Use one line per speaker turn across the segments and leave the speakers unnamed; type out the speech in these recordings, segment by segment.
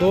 2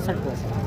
60।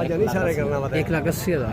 1,80,000।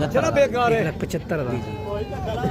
1,75,000।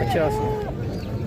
50।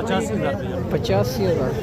85,000।
85,000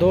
2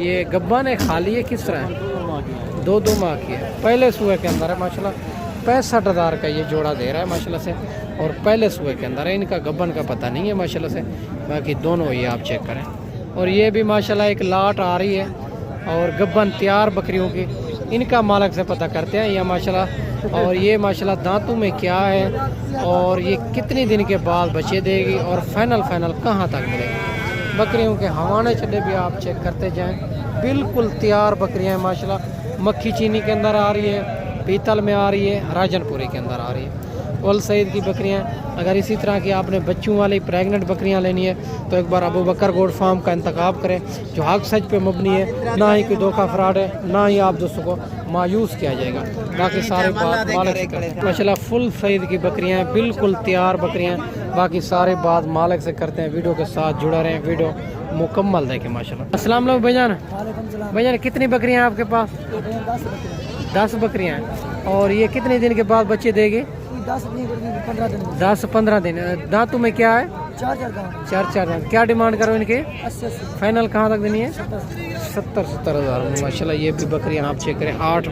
یہ گبن ہے خالی ہے کس طرح ہے؟ 2 ماہ کی ہے، پہلے سوئے کے اندر ہے ماشاءاللہ. 65,000 کا یہ جوڑا دے رہا ہے ماشاءاللہ سے، اور پہلے سوئے کے اندر ہے. ان کا گبن کا پتہ نہیں ہے ماشاءاللہ سے، باقی دونوں یہ آپ چیک کریں. اور یہ بھی ماشاءاللہ ایک لاٹ آ رہی ہے اور گبن تیار بکریوں کی. ان کا مالک سے پتہ کرتے ہیں یہ ماشاءاللہ. اور یہ ماشاءاللہ دانتوں میں کیا ہے اور یہ کتنی دن کے بعد بچے دے گی اور فائنل کہاں تک ملے گی. بکریوں کے ہوانے چلے بھی آپ چیک کرتے جائیں. بالکل تیار بکریاں ہیں ماشاءاللہ. مکھی چینی کے اندر آ رہی ہے، پیتل میں آ رہی ہے، راجن پوری کے اندر آ رہی ہے. اول سعید کی بکریاں. اگر اسی طرح کی آپ نے بچوں والی پریگننٹ بکریاں لینی ہے تو ایک بار ابو بکر گوڈ فارم کا انتخاب کریں، جو حق سچ پہ مبنی ہے، نہ ہی کوئی دھوکہ فراڈ ہے، نہ ہی آپ دوستوں کو مایوس کیا جائے گا. باقی سارے بات مالک سے کرتے ہیں ماشاءاللہ. فل سعید کی بکریاں ہیں، بالکل تیار بکریاں. باقی سارے بات مالک سے کرتے ہیں. ویڈیو کے ساتھ جڑا رہیں، ویڈیو مکمل دیکھیں ماشاءاللہ. السلام علیکم بھائی جان.
وعلیکم السلام.
بھائی جان کتنی بکریاں ہیں آپ کے پاس؟ 10 بکریاں ہیں. اور یہ کتنے دن کے بعد بچے دے گی؟ 10-15 دن. دانتوں میں کیا ہے؟ 4 دن. کیا ڈیمانڈ کرو ان کے؟
80.
فائنل کہاں تک دینی ہے؟ 70,000 ماشاءاللہ. یہ بھی بکریاں آپ چیک کریں. 8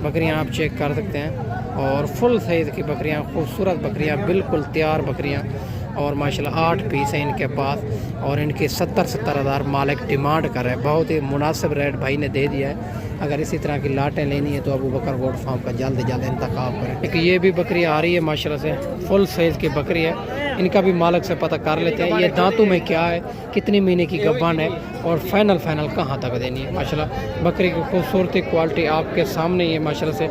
بکریاں آپ چیک کر سکتے ہیں. اور فل سائز کی بکریاں، خوبصورت بکریاں، بالکل تیار بکریاں. اور ماشاءاللہ 8 پیس ہیں ان کے پاس. اور ان کی 70,000 مالک ڈیمانڈ کر رہے ہیں. بہت ہی مناسب ریٹ بھائی نے دے دیا ہے. اگر اسی طرح کی لاٹیں لینی ہے تو ابو بکر گوڈ فارم کا جلد انتخاب کریں. ایک یہ بھی بکری آ رہی ہے ماشاءاللہ سے، فل سائز کی بکری ہے. ان کا بھی مالک سے پتہ کر لیتے ہیں. یہ دانتوں میں کیا ہے، کتنی مہینے کی گبان ہے، اور فائنل کہاں تک دینی ہے. ماشاءاللہ بکری کی خوبصورتی کوالٹی آپ کے سامنے ہی ہے ماشاءاللہ سے.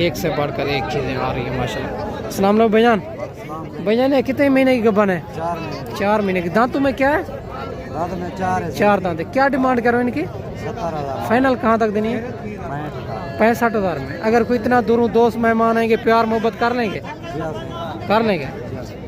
ایک سے بڑھ کر ایک چیزیں آ رہی ہیں ماشاءاللہ. السلام علیکم بھائی جان. کتنے مہینے کی گبن ہے؟ 4 مہینے کی. دانتوں میں کیا ہے؟ 4 دانت. کیا ڈیمانڈ کرو ان کی؟
70,000.
فائنل کہاں تک دینی ہے؟ 65,000 میں. اگر کوئی اتنا دوروں دوست مہمان آئیں گے، پیار محبت کر لیں گے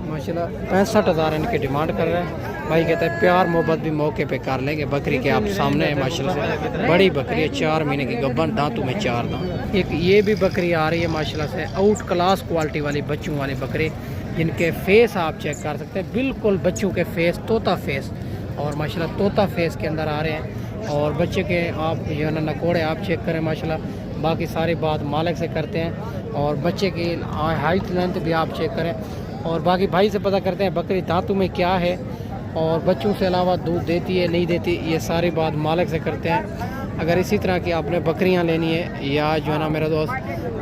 ماشاءاللہ. 65,000 ان کی ڈیمانڈ کر رہے ہیں. بھائی کہتے ہیں پیار محبت بھی موقع پہ کر لیں گے. بکری کے آپ سامنے ہے ماشاءاللہ سے. بڑی بکری ہے، 4 مہینے کی گبن، دانتوں میں 4 دانت. ایک یہ بھی بکری آ رہی ہے ماشاءاللہ سے، آؤٹ کلاس کوالٹی والی بچوں والی بکری، جن کے فیس آپ چیک کر سکتے ہیں. بالکل بچوں کے فیس، طوطا فیس. اور ماشاءاللہ طوطا فیس کے اندر آ رہے ہیں. اور بچے کے آپ جو ہے نا نکوڑے آپ چیک کریں ماشاءاللہ. باقی ساری بات مالک سے کرتے ہیں. اور بچے کی ہائٹ لینتھ بھی آپ چیک کریں. اور باقی بھائی سے پتہ کرتے ہیں بکری دانتوں میں کیا ہے، اور بچوں سے علاوہ دودھ دیتی ہے نہیں دیتی، یہ ساری بات مالک سے کرتے ہیں. اگر اسی طرح کی آپ نے بکریاں لینی ہے یا جو ہے نا میرا دوست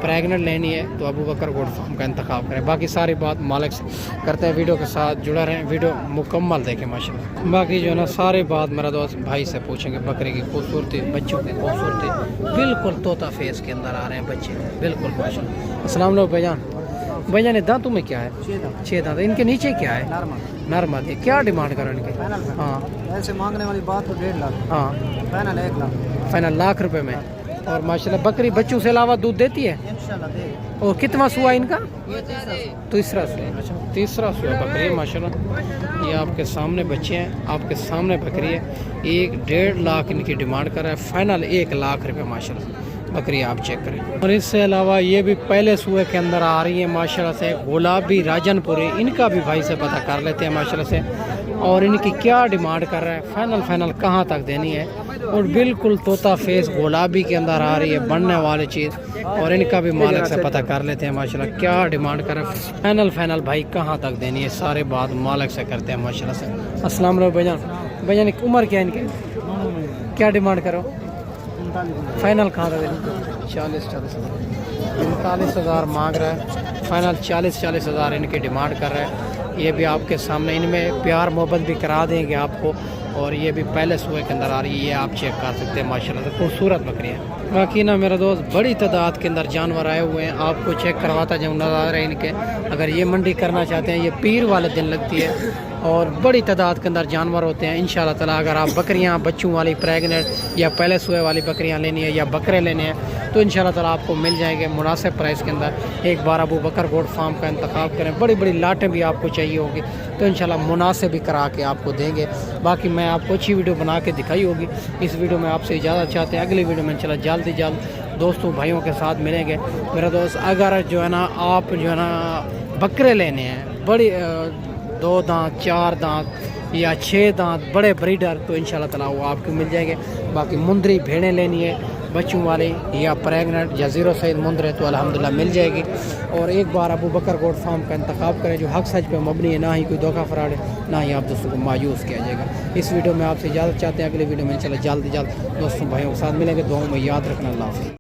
پریگننٹ لینی ہے تو ابو بکر گوڈ فارم کا انتخاب کریں. باقی ساری بات مالک سے کرتے ہیں. ویڈیو کے ساتھ جڑا رہیں، ویڈیو مکمل دیکھیں ماشاءاللہ. باقی جو ہے نا سارے بات میرا دوست بھائی سے پوچھیں گے. بکری کی خوبصورتی، بچوں کی خوبصورتی، بالکل طوطا فیس کے اندر آ رہے ہیں بچے، بالکل ماشاءاللہ. السلام علیکم بھائی جان. بھائی جان دانتوں میں کیا ہے؟ 6 دانت. ان کے نیچے کیا ہے؟ نرمل. کیا ڈیمانڈ کرو ان کے؟ ہاں
ایسے مانگنے والی بات تو 1.5 لاکھ.
ہاں
فائنل 1 لاکھ.
فائنل لاکھ روپے میں. اور ماشاءاللہ بکری بچوں سے علاوہ دودھ دیتی ہے.
انشاءاللہ دے.
اور کتنا سوا ان کا؟
یہ
تیسرا سوا. تیسرا سوا بکری ہے ماشاءاللہ. یہ آپ کے سامنے بچے ہیں، آپ کے سامنے بکری ہے. 1.5 لاکھ ان کی ڈیمانڈ کر رہا ہے. فائنل 1 لاکھ روپے ماشاءاللہ بکری آپ چیک کریں. اور اس سے علاوہ یہ بھی پہلے سوئے کے اندر آ رہی ہے ماشاءاللہ سے، گلابی راجن پوری. ان کا بھی بھائی سے پتہ کر لیتے ہیں ماشاءاللہ سے. اور ان کی کیا ڈیمانڈ کر رہا ہے، فائنل کہاں تک دینی ہے. اور بالکل طوطا فیس گلابی کے اندر آ رہی ہے، بننے والی چیز. اور ان کا بھی مالک سے پتہ کر لیتے ہیں ماشاءاللہ کیا ڈیمانڈ کر رہا ہے. فائنل بھائی کہاں تک دینی ہے، سارے بات مالک سے کرتے ہیں ماشاءاللہ سے. السلام علیکم بھائی جان. بھائی جان عمر کیا ہے ان کی؟ کیا ڈیمانڈ کرو؟ فائنل کہاں تک دینی؟ 39,000 مانگ رہا ہے. فائنل 40,000 ان کی ڈیمانڈ کر رہا ہے. یہ بھی آپ کے سامنے، ان میں پیار محبت بھی کرا دیں گے آپ کو. اور یہ بھی پہلے سوئے کے اندر آ رہی ہے، یہ آپ چیک کر سکتے ہیں ماشاءاللہ سے. خوبصورت بکری ہے. باقی نا میرا دوست بڑی تعداد کے اندر جانور آئے ہوئے ہیں، آپ کو چیک کرواتا جاؤں نظر ہے ان کے. اگر یہ منڈی کرنا چاہتے ہیں، یہ پیر والے دن لگتی ہے. اور بڑی تعداد کے اندر جانور ہوتے ہیں انشاءاللہ تعالیٰ. اگر آپ بکریاں بچوں والی پریگننٹ یا پہلے سوئے والی بکریاں لینی ہے یا بکرے لینے ہیں تو انشاءاللہ تعالیٰ آپ کو مل جائیں گے مناسب پرائس کے اندر. ایک بار ابو بکر گوڈ فارم کا انتخاب کریں. بڑی بڑی لاٹیں بھی آپ کو چاہیے ہوگی تو انشاءاللہ مناسب بھی کرا کے آپ کو دیں گے. باقی میں آپ کو اچھی ویڈیو بنا کے دکھائی ہوگی. اس ویڈیو میں آپ سے اجازت چاہتے ہیں. اگلی ویڈیو میں انشاءاللہ جلد دوستوں بھائیوں کے ساتھ ملیں گے. میرا دوست اگر جو ہے نا آپ جو ہے نا بکرے لینے ہیں، بڑی 2 دانت 4 دانت یا 6 دانت بڑے بریڈر تو انشاءاللہ تعالیٰ وہ آپ کو مل جائیں گے. باقی مندری بھیڑیں لینی ہے بچوں والے یا پریگنٹ یا زیرو سائز مندر ہے تو الحمدللہ مل جائے گی. اور ایک بار ابو بکر گوٹ فارم کا انتخاب کریں جو حق سچ پہ مبنی ہے, نہ ہی کوئی دھوکہ فراڈ ہے, نہ ہی آپ دوستوں کو مایوس کیا جائے گا. اس ویڈیو میں آپ سے اجازت چاہتے ہیں, اگلے ویڈیو میں انشاءاللہ جلد دوستوں بھائیوں کے ساتھ ملیں گے. دعاؤں میں یاد رکھنا. اللہ حافظ.